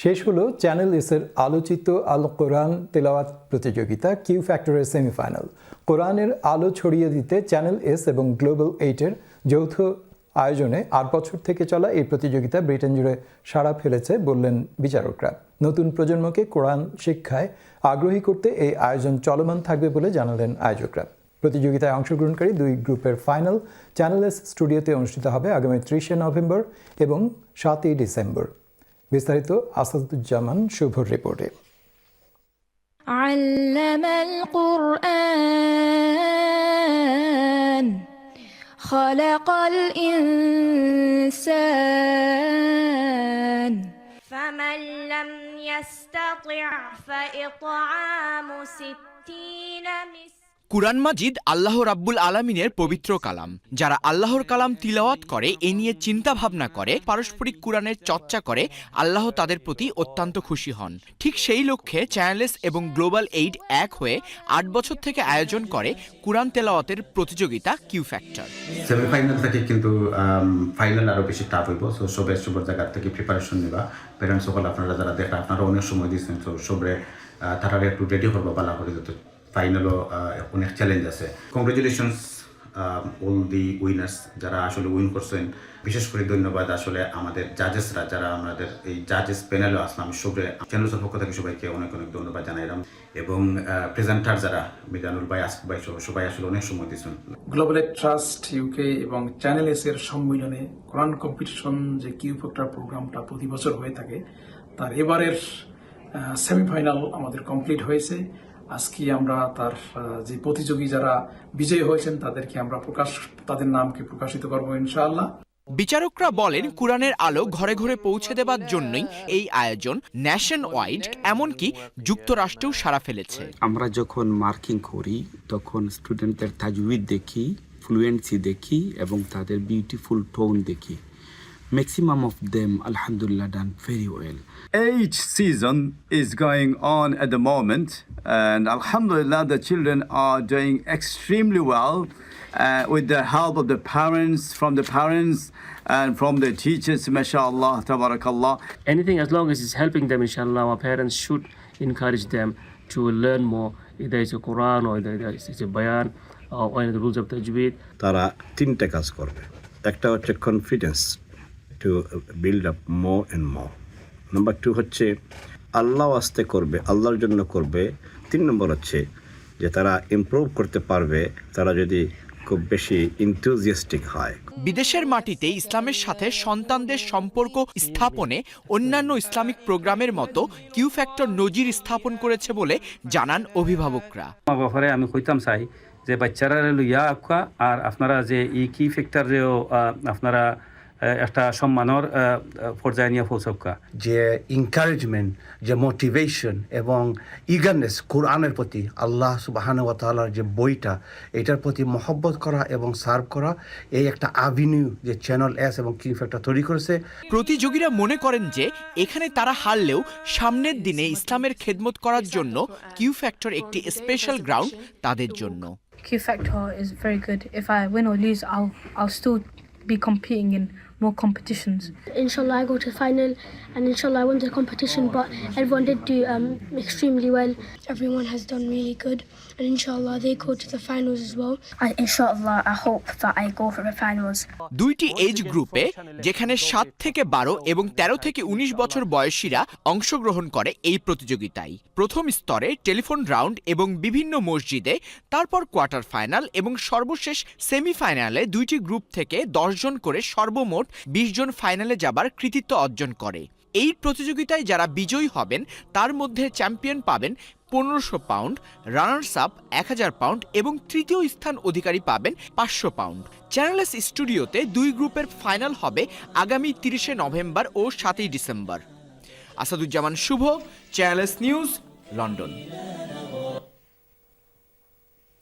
শেষ হলো চ্যানেল এসের আলোচিত আল কোরআন তেলাওয়াত প্রতিযোগিতা কিউ ফ্যাক্টরের সেমিফাইনাল। কোরআনের আলো ছড়িয়ে দিতে চ্যানেল এস এবং গ্লোবাল 8-এর যৌথ আয়োজনে 8 বছর থেকে চলা এই প্রতিযোগিতা ব্রিটেন জুড়ে সাড়া ফেলেছে বললেন বিচারকরা। নতুন প্রজন্মকে কোরআন শিক্ষায় আগ্রহী করতে এই আয়োজন চলমান থাকবে বলে জানালেন আয়োজকরা। প্রতিযোগিতায় অংশগ্রহণকারী 2 গ্রুপের ফাইনাল চ্যানেল এস স্টুডিওতে অনুষ্ঠিত হবে আগামী 30শে নভেম্বর এবং 7ই ডিসেম্বর। বিস্তারিত আসাদুজ্জামান শুভর রিপোর্টে। আল্লামাল কুরআন খালাকাল ইনসান ফামান লাম ইস্তাতি' ফাইত'আমু 60 কুরআন মাজিদ আল্লাহ রাব্বুল আলামিনের পবিত্র কালাম। যারা আল্লাহর কালাম তিলাওয়াত করে, এ নিয়ে চিন্তা ভাবনা করে, পারস্পরিক কুরআনের চর্চা করে, আল্লাহ তাদের প্রতি অত্যন্ত খুশি হন। ঠিক সেই লক্ষ্যে চ্যানেলস এবং গ্লোবাল 8 এক হয়ে 8 বছর থেকে আয়োজন করে কুরআন তেলাওয়াতের প্রতিযোগিতা কিউ ফ্যাক্টর। সেমিফাইনাল থেকে কিন্তু ফাইনাল আরও বেশি টাফ হইব। সো সবের জায়গা থেকে প্রিপারেশন নেবা। প্যারেন্টস সকল আপনারা যারা দেখা আপনারা অনেক সময় দিচ্ছেন, তো সবরে তারা একটু রেডি করবো বালা করে যেতে। ফাইনালও অনেক চ্যালেঞ্জ আছে। কংগ্রেচুলেশনস অল দি উইনার্স যারা আসলে উইন করছেন। বিশেষ করে ধন্যবাদ আসলে আমাদের জাজেসরা, যারা আমাদের এই জাজেস প্যানেলও আসলাম। সবরে চ্যানেলসের পক্ষ থেকে সবাইকে অনেক অনেক ধন্যবাদ জানাইলাম। এবং প্রেজেন্টার যারা মিজানুল ভাই, আসিফ ভাই সবাই আসলে অনেক সময় দিচ্ছেন। গ্লোবাল ট্রাস্ট ইউকে এবং চ্যানেল এস এর সম্মিলনে কোরআন কম্পিটিশন যে কিউ ফ্যাক্টর প্রোগ্রামটা প্রতি বছর হয়ে থাকে, তার এবারের সেমিফাইনাল আমাদের কমপ্লিট হয়েছে। আজকে আমরা তার যে প্রতিযোগী যারা বিজয়ী হয়েছেন তাদের নামকে প্রকাশিত করবো ইনশাআল্লাহ। বিচারকরা বলেন, কুরআনের আলো ঘরে ঘরে পৌঁছে দেবার জন্যই এই আয়োজন ন্যাশন ওয়াইড, এমনকি যুক্তরাষ্ট্রেও সাড়া ফেলেছে। আমরা যখন মার্কিং করি তখন স্টুডেন্টদের তাজউইদ দেখি, ফ্লুয়েন্সি দেখি এবং তাদের বিউটিফুল টোন দেখি। Maximum of them, alhamdulillah, done very well. Each season is going on at the moment, and alhamdulillah, the children are doing extremely well with the help of the parents, and from the teachers, mashallah, tabarakallah. Anything as long as it's helping them, inshallah, our parents should encourage them to learn more, either it's a Quran or either it's a bayan or any of the rules of tajweed. তারা 3টা কাজ করবে। একটা হচ্ছে confidence, to build up more and more. Number 2 হচ্ছে আল্লাহ আস্তে করবে, আল্লাহর জন্য করবে। 3 নম্বর হচ্ছে যে তারা ইমপ্রুভ করতে পারবে, তারা যদি খুব বেশি ইনথুজিয়াস্টিক হয়। বিদেশের মাটিতে ইসলামের সাথে সন্তানদের সম্পর্ক স্থাপনে অন্যান্য ইসলামিক প্রোগ্রামের মতো কিউ ফ্যাক্টর নজির স্থাপন করেছে বলে জানান অভিভাবকরা। ব্যাপারে আমি কইতাম চাই যে বাচ্চারা লইয়া আঁকা, আর আপনারা যে এই কিউ ফ্যাক্টরেও আপনারা একটা সম্মানের পর্যায়ে নিয়ে পৌঁছকা। যে এনকারেজমেন্ট, যে মোটিভেশন এবং ইগারনেস কোরআনের প্রতি, আল্লাহ সুবহানাহু ওয়া তাআলার যে বইটা, এটার প্রতি মহব্বত করা এবং সার্ভ করা, এই একটা অ্যাভিনিউ যে চ্যানেল এস এবং কিউ ফ্যাক্টর তৈরি করেছে। প্রতিযোগীরা মনে করেন যে এখানে তারা হারলেও সামনের দিনে ইসলামের খেদমত করার জন্য কিউ ফ্যাক্টর একটি স্পেশাল গ্রাউন্ড তাদের জন্য। Q Factor is very good. If I win or lose, I'll still be competing in more competitions. Inshallah, I go to the final, and inshallah, I won the competition. But everyone did do extremely well. Everyone has done really good, and inshallah, they go to the finals as well. Inshallah, I hope that I go for the finals. 2টি age গ্রুপে, যেখানে 7 থেকে 12 এবং 13 থেকে 19 বছর বয়সীরা অংশগ্রহণ করে এই প্রতিযোগিতায়। প্রথম স্তরে টেলিফোন রাউন্ড এবং বিভিন্ন মসজিদে, তারপর কোয়ার্টার ফাইনাল এবং সর্বশেষ সেমিফাইনালে 2টি গ্রুপ থেকে 10 জন করে সর্বমোট 20 জন ফাইনালে যাবার কৃতিত্ব অর্জন করে। এই প্রতিযোগিতায় যারা বিজয়ী হবেন তার মধ্যে চ্যাম্পিয়ন পাবেন 1500 পাউন্ড, রানার্স আপ 1000 পাউন্ড এবং তৃতীয় স্থান অধিকারী পাবেন 500 পাউন্ড। চ্যানেলস স্টুডিওতে 2 গ্রুপের ফাইনাল হবে আগামী 30শে নভেম্বর ও 7ই ডিসেম্বর। আসাদুজ্জামান শুভ, চ্যানেলস নিউজ, লন্ডন।